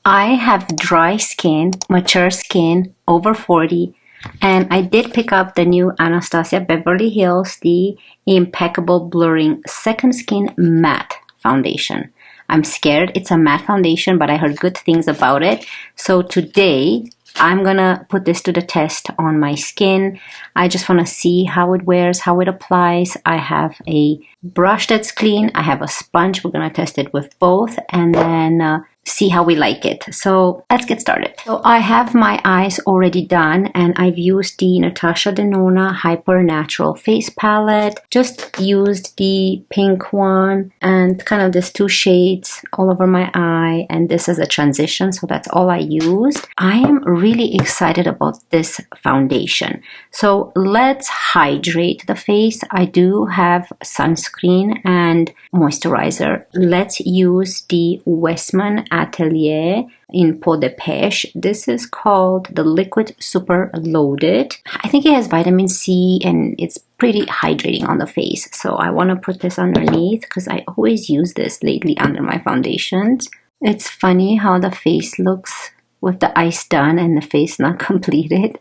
I have dry skin, mature skin, over 40, and I did pick up the new Anastasia Beverly Hills, the Impeccable Blurring Second Skin Matte Foundation. I'm scared it's a matte foundation, but I heard good things about it. So today, I'm gonna put this to the test on my skin. I just wanna see how it wears, how it applies. I have a brush that's clean. I have a sponge. We're gonna test it with both and then see how we like it. So let's get started. So I have my eyes already done and I've used the Natasha Denona Hyper Natural Face Palette. Just used the pink one and kind of these two shades all over my eye, and this is a transition, so that's all I used. I am really excited about this foundation. So let's hydrate the face. I do have sunscreen and moisturizer. Let's use the Westman Atelier in peau de peche. This is called the Liquid Super Loaded. I think it has vitamin C and it's pretty hydrating on the face. So I want to put this underneath because I always use this lately under my foundations. It's funny how the face looks with the eyes done and the face not completed.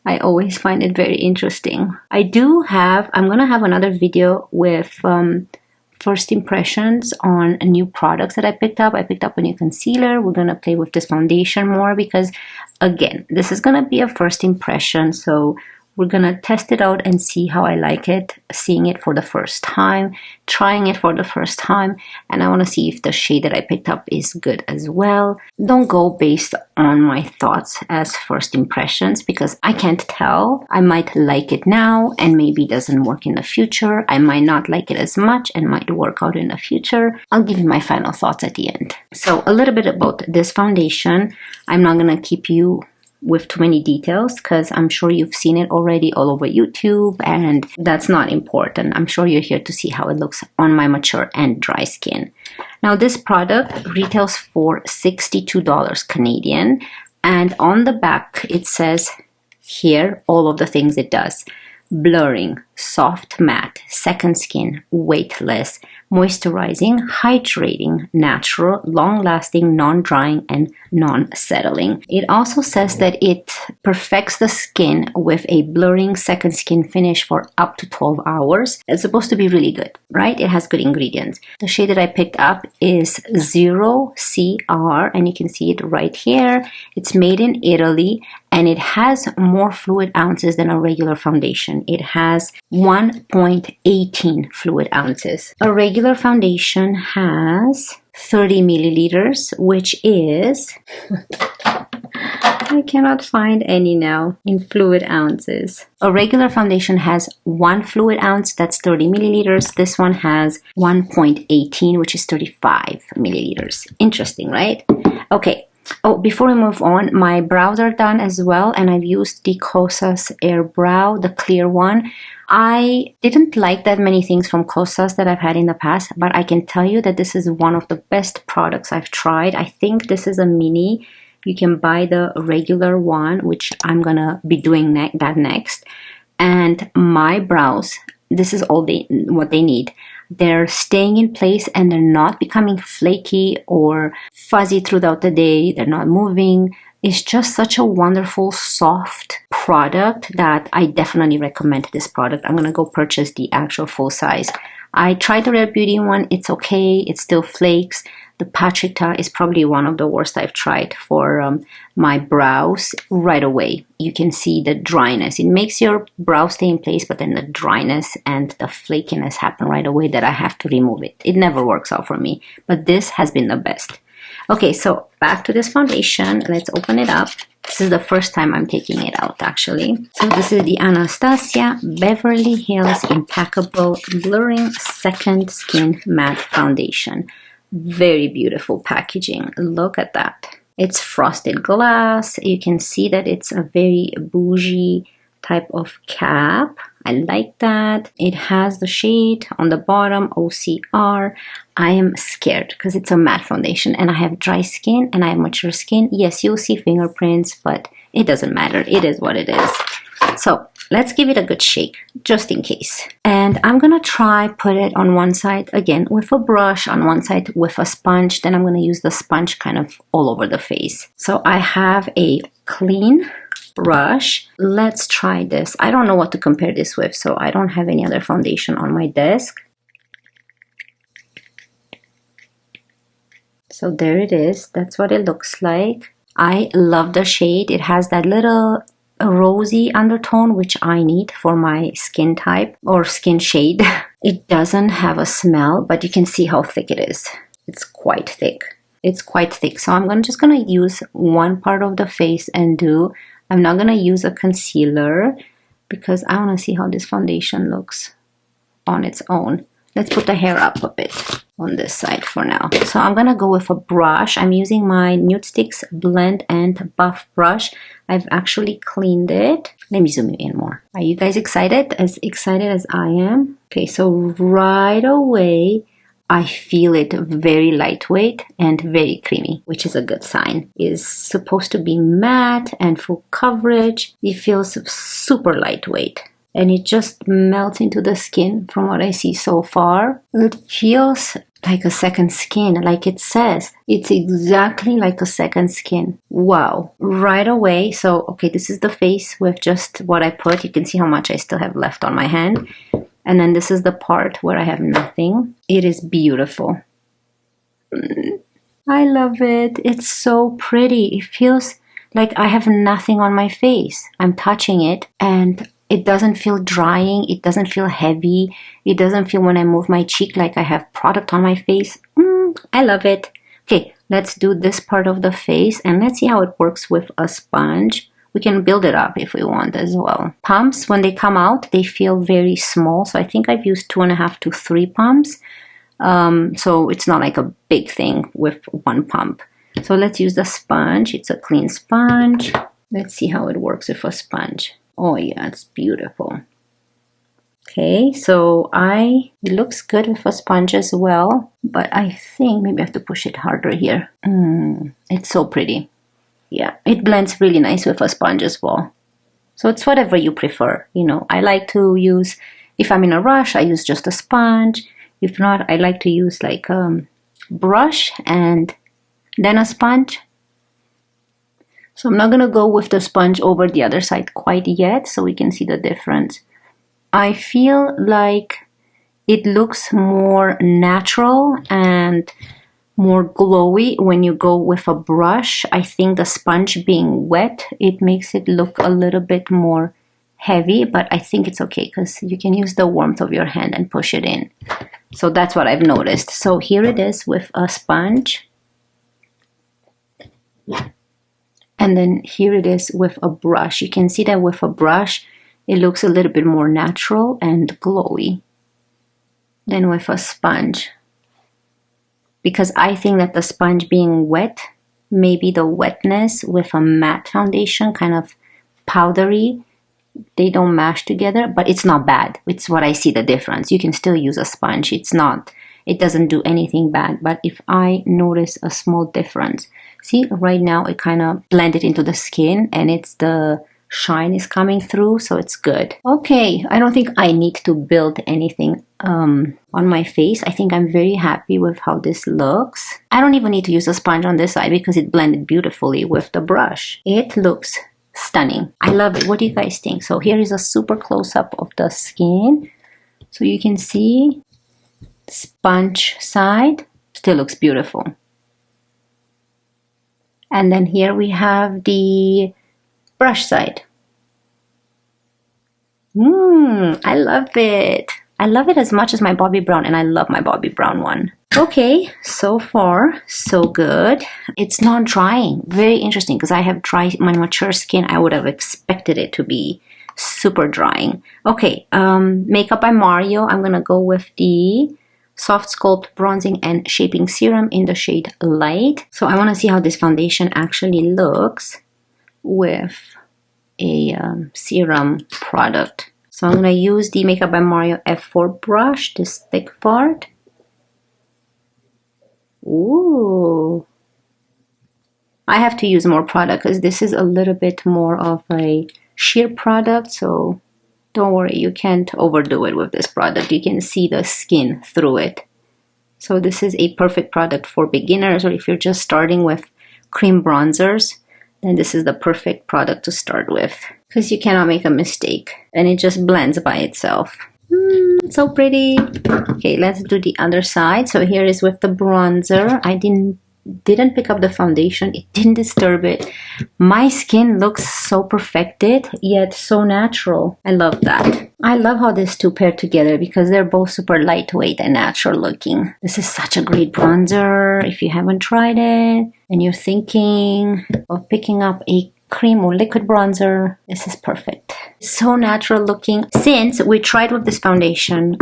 I always find it very interesting. I'm going to have another video with first impressions on new products that I picked up. I picked up a new concealer. We're going to play with this foundation more because, again, this is going to be a first impression. So we're going to test it out and see how I like it, seeing it for the first time, trying it for the first time, and I want to see if the shade that I picked up is good as well. Don't go based on my thoughts as first impressions because I can't tell. I might like it now and maybe it doesn't work in the future. I might not like it as much and might work out in the future. I'll give you my final thoughts at the end. So a little bit about this foundation. I'm not going to keep you with too many details because I'm sure you've seen it already all over YouTube and that's not important. I'm sure you're here to see how it looks on my mature and dry skin. Now this product retails for $62 Canadian, and on the back it says here all of the things it does: blurring, soft matte, second skin, weightless, moisturizing, hydrating, natural, long-lasting, non-drying, and non-settling. It also says that it perfects the skin with a blurring second skin finish for up to 12 hours. It's supposed to be really good, right? It has good ingredients. The shade that I picked up is 0CR, and you can see it right here. It's made in Italy, and it has more fluid ounces than a regular foundation. It has 1.18 fluid ounces. A regular foundation has 30 milliliters, which is, I cannot find any now in fluid ounces. A regular foundation has 1 fluid ounce, that's 30 milliliters. This one has 1.18, which is 35 milliliters. Interesting, right? Okay. Oh, before we move on, my brows are done as well, and I've used the Kosas Air Brow, the clear one. I didn't like that many things from Kosas that I've had in the past, but I can tell you that this is one of the best products I've tried. I think this is a mini. You can buy the regular one, which I'm gonna be doing that next. And my brows, this is all what they need. They're staying in place and they're not becoming flaky or fuzzy throughout the day. They're not moving. It's just such a wonderful, soft product that I definitely recommend this product. I'm going to go purchase the actual full size. I tried the Rare Beauty one. It's okay. It still flakes. The Patrita is probably one of the worst I've tried for my brows. Right away, you can see the dryness. It makes your brows stay in place, but then the dryness and the flakiness happen right away that I have to remove it. It never works out for me, but this has been the best. Okay, so back to this foundation. Let's open it up. This is the first time I'm taking it out, actually. So this is the Anastasia Beverly Hills Impeccable Blurring Second Skin Matte Foundation. Very beautiful packaging. Look at that. It's frosted glass. You can see that it's a very bougie type of cap. I like that. It has the shade on the bottom, OCR. I am scared because it's a matte foundation and I have dry skin and I have mature skin. Yes, you'll see fingerprints, but it doesn't matter. It is what it is. So let's give it a good shake, just in case. And I'm gonna try put it on one side, again, with a brush, on one side with a sponge. Then I'm gonna use the sponge kind of all over the face. So I have a clean brush. Let's try this. I don't know what to compare this with, so I don't have any other foundation on my desk. So there it is. That's what it looks like. I love the shade. It has that little rosy undertone, which I need for my skin type or skin shade. It doesn't have a smell, but you can see how thick it is. It's quite thick. It's quite thick. So I'm just gonna use one part of the face and I'm not gonna use a concealer because I wanna see how this foundation looks on its own. Let's put the hair up a bit on this side for now. So I'm gonna go with a brush. I'm using my Nude Sticks Blend and Buff brush. I've actually cleaned it. Let me zoom in more. Are you guys excited? As excited as I am? Okay, so right away, I feel it very lightweight and very creamy, which is a good sign. It's supposed to be matte and full coverage. It feels super lightweight. And it just melts into the skin from what I see so far. It feels like a second skin, like it says. It's exactly like a second skin. Wow. Right away. So, okay, this is the face with just what I put. You can see how much I still have left on my hand. And then this is the part where I have nothing. It is beautiful. I love it. It's so pretty. It feels like I have nothing on my face. I'm touching it and it doesn't feel drying. It doesn't feel heavy. It doesn't feel when I move my cheek like I have product on my face. I love it. Okay, let's do this part of the face and let's see how it works with a sponge. We can build it up if we want as well. Pumps, when they come out, they feel very small. So I think I've used 2.5 to 3 pumps. So it's not like a big thing with one pump. So let's use the sponge. It's a clean sponge. Let's see how it works with a sponge. Oh yeah, it's beautiful. Okay, so it looks good with a sponge as well, but I think maybe I have to push it harder here. It's so pretty. Yeah, it blends really nice with a sponge as well. So it's whatever you prefer. You know, I like to use, if I'm in a rush, I use just a sponge. If not, I like to use like a brush and then a sponge. So I'm not going to go with the sponge over the other side quite yet so we can see the difference. I feel like it looks more natural and more glowy when you go with a brush. I think the sponge being wet, it makes it look a little bit more heavy, but I think it's okay because you can use the warmth of your hand and push it in. So that's what I've noticed. So here it is with a sponge. And then here it is with a brush. You can see that with a brush, it looks a little bit more natural and glowy than with a sponge. Because I think that the sponge being wet, maybe the wetness with a matte foundation, kind of powdery, they don't mash together, but it's not bad. It's what I see the difference. You can still use a sponge. It doesn't do anything bad. But if I notice a small difference, see, right now it kind of blended into the skin and it's the shine is coming through, so it's good. Okay, I don't think I need to build anything on my face. I think I'm very happy with how this looks. I don't even need to use a sponge on this side because it blended beautifully with the brush. It looks stunning. I love it. What do you guys think? So here is a super close-up of the skin. So you can see sponge side still looks beautiful. And then here we have the brush side. I love it. I love it as much as my Bobbi Brown, and I love my Bobbi Brown one. Okay, so far, so good. It's not drying. Very interesting, because I have my mature skin. I would have expected it to be super drying. Okay, Makeup by Mario. I'm going to go with the Softsculpt Bronzing and Shaping Serum in the shade Light. So I want to see how this foundation actually looks with a serum product. So I'm going to use the Makeup by Mario F4 brush, this thick part. Ooh. I have to use more product because this is a little bit more of a sheer product. So don't worry, you can't overdo it with this product. You can see the skin through it. So this is a perfect product for beginners, or if you're just starting with cream bronzers, then this is the perfect product to start with, because you cannot make a mistake and it just blends by itself. So pretty. Okay, let's do the other side. So here is with the bronzer. I didn't pick up the foundation. It didn't disturb it. My skin looks so perfected yet so natural. I love that. I love how these two pair together because they're both super lightweight and natural looking. This is such a great bronzer. If you haven't tried it and you're thinking of picking up a cream or liquid bronzer, this is perfect. So natural looking. Since we tried with this foundation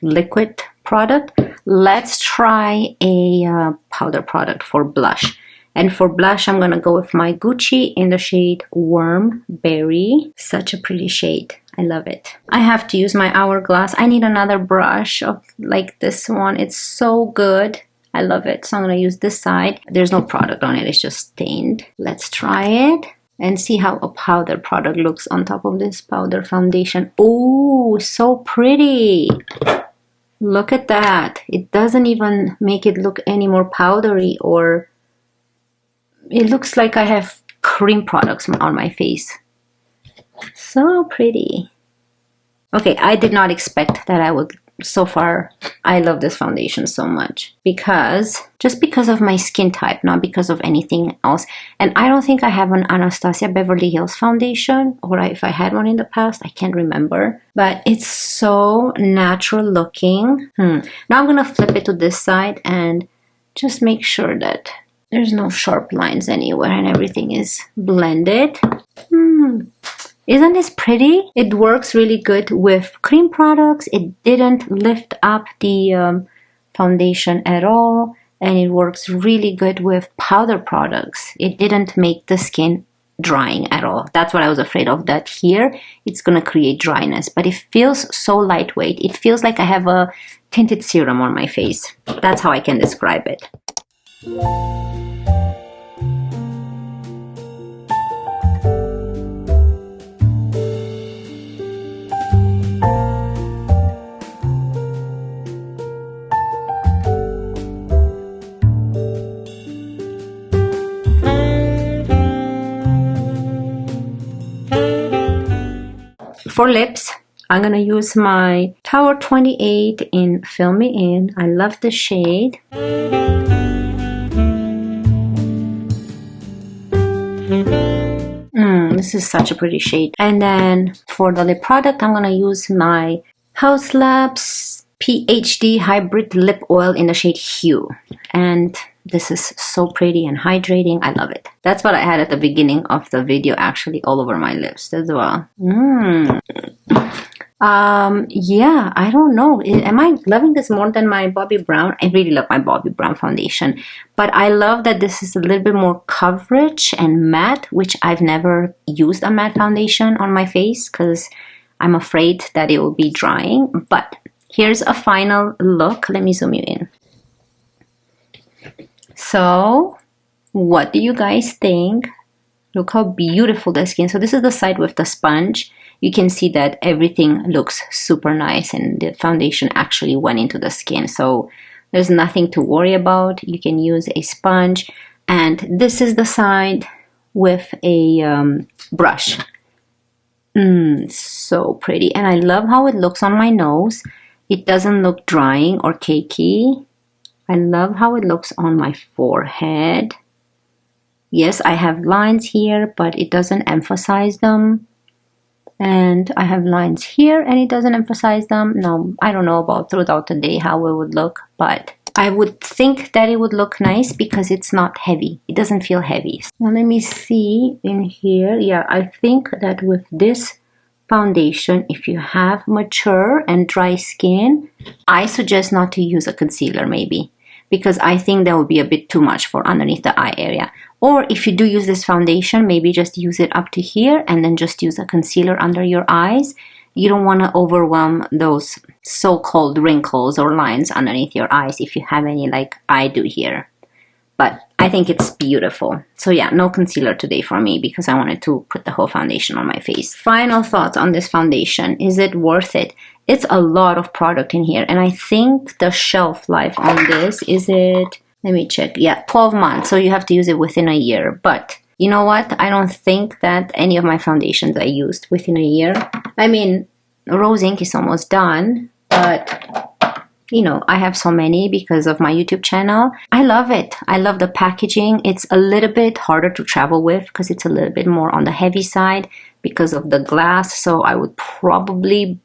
liquid product, let's try a powder product for blush. And for blush, I'm gonna go with my Gucci in the shade Warm Berry. Such a pretty shade. I love it. I have to use my hourglass. I need another brush of like this one. It's so good. I love it. So I'm gonna use this side. There's no product on it. It's just stained. Let's try it and see how a powder product looks on top of this powder foundation. Oh, so pretty. Look at that. It doesn't even make it look any more powdery, or it looks like I have cream products on my face. So pretty. Okay, I did not expect that I would. So far, I love this foundation so much just because of my skin type, not because of anything else. And I don't think I have an Anastasia Beverly Hills foundation, or if I had one in the past, I can't remember. But it's so natural looking. Now I'm gonna flip it to this side and just make sure that there's no sharp lines anywhere and everything is blended. Isn't this pretty? It works really good with cream products. It didn't lift up the foundation at all. And it works really good with powder products. It didn't make the skin drying at all. That's what I was afraid of, that here it's going to create dryness. But it feels so lightweight. It feels like I have a tinted serum on my face. That's how I can describe it. For lips, I'm going to use my Tower 28 in Fill Me In. I love the shade. This is such a pretty shade. And then for the lip product, I'm going to use my Haus Labs PhD Hybrid Lip Oil in the shade Hue. And this is so pretty and hydrating. I love it. That's what I had at the beginning of the video, actually, all over my lips as well. Yeah, I don't know. Am I loving this more than my Bobbi Brown? I really love my Bobbi Brown foundation. But I love that this is a little bit more coverage and matte, which I've never used a matte foundation on my face because I'm afraid that it will be drying. But here's a final look. Let me zoom you in. So, what do you guys think? Look how beautiful the skin. So this is the side with the sponge. You can see that everything looks super nice and the foundation actually went into the skin. So there's nothing to worry about. You can use a sponge. And this is the side with a brush. So pretty. And I love how it looks on my nose. It doesn't look drying or cakey. I love how it looks on my forehead. Yes, I have lines here, but it doesn't emphasize them. And I have lines here, and it doesn't emphasize them. Now, I don't know about throughout the day how it would look, but I would think that it would look nice because it's not heavy. It doesn't feel heavy. Now, let me see in here. Yeah, I think that with this foundation, if you have mature and dry skin, I suggest not to use a concealer maybe, because I think that would be a bit too much for underneath the eye area. Or if you do use this foundation, maybe just use it up to here and then just use a concealer under your eyes. You don't want to overwhelm those so-called wrinkles or lines underneath your eyes if you have any, like I do here. but I think it's beautiful. So yeah, no concealer today for me because I wanted to put the whole foundation on my face. Final thoughts on this foundation. Is it worth it? It's a lot of product in here, and I think the shelf life on this, is it, let me check, yeah, 12 months, so you have to use it within a year. But you know what, I don't think that any of my foundations I used within a year. I mean, Rose Ink is almost done, but you know, I have so many because of my YouTube channel. I love it. I love the packaging. It's a little bit harder to travel with because it's a little bit more on the heavy side because of the glass. So I would probably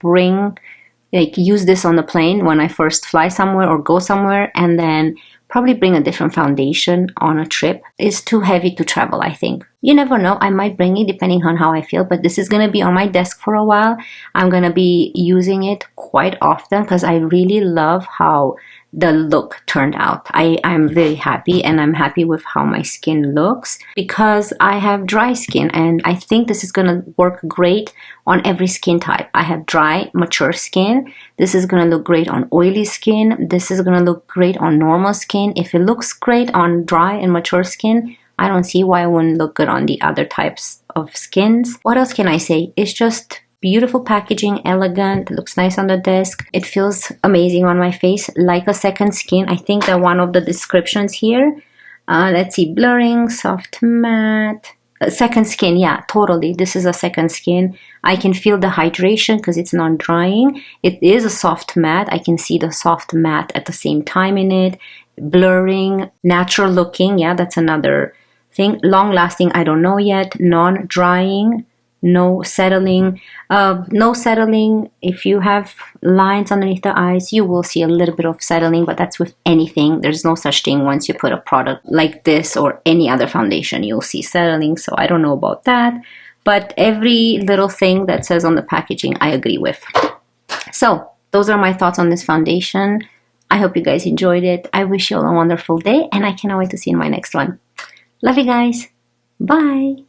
use this on the plane when I first fly somewhere or go somewhere, and then probably bring a different foundation on a trip. It's too heavy to travel, I think. You never know, I might bring it depending on how I feel, but this is gonna be on my desk for a while. I'm gonna be using it quite often because I really love how the look turned out. I'm very happy, and I'm happy with how my skin looks because I have dry skin, and I think this is gonna work great on every skin type. I have dry, mature skin. This is gonna look great on oily skin. This is gonna look great on normal skin. If it looks great on dry and mature skin, I don't see why it wouldn't look good on the other types of skins. What else can I say? It's just beautiful packaging, elegant, looks nice on the desk. It feels amazing on my face, like a second skin. I think that one of the descriptions here, let's see, blurring, soft matte, second skin, yeah, totally. This is a second skin. I can feel the hydration because it's not drying. It is a soft matte. I can see the soft matte at the same time in it. Blurring, natural looking, yeah, that's another thing. Long lasting, I don't know yet. Non-drying, no settling. No settling. If you have lines underneath the eyes, you will see a little bit of settling, but that's with anything. There's no such thing once you put a product like this or any other foundation, you'll see settling. So I don't know about that, but every little thing that says on the packaging, I agree with. So those are my thoughts on this foundation. I hope you guys enjoyed it. I wish you all a wonderful day, and I cannot wait to see you in my next one. Love you guys. Bye.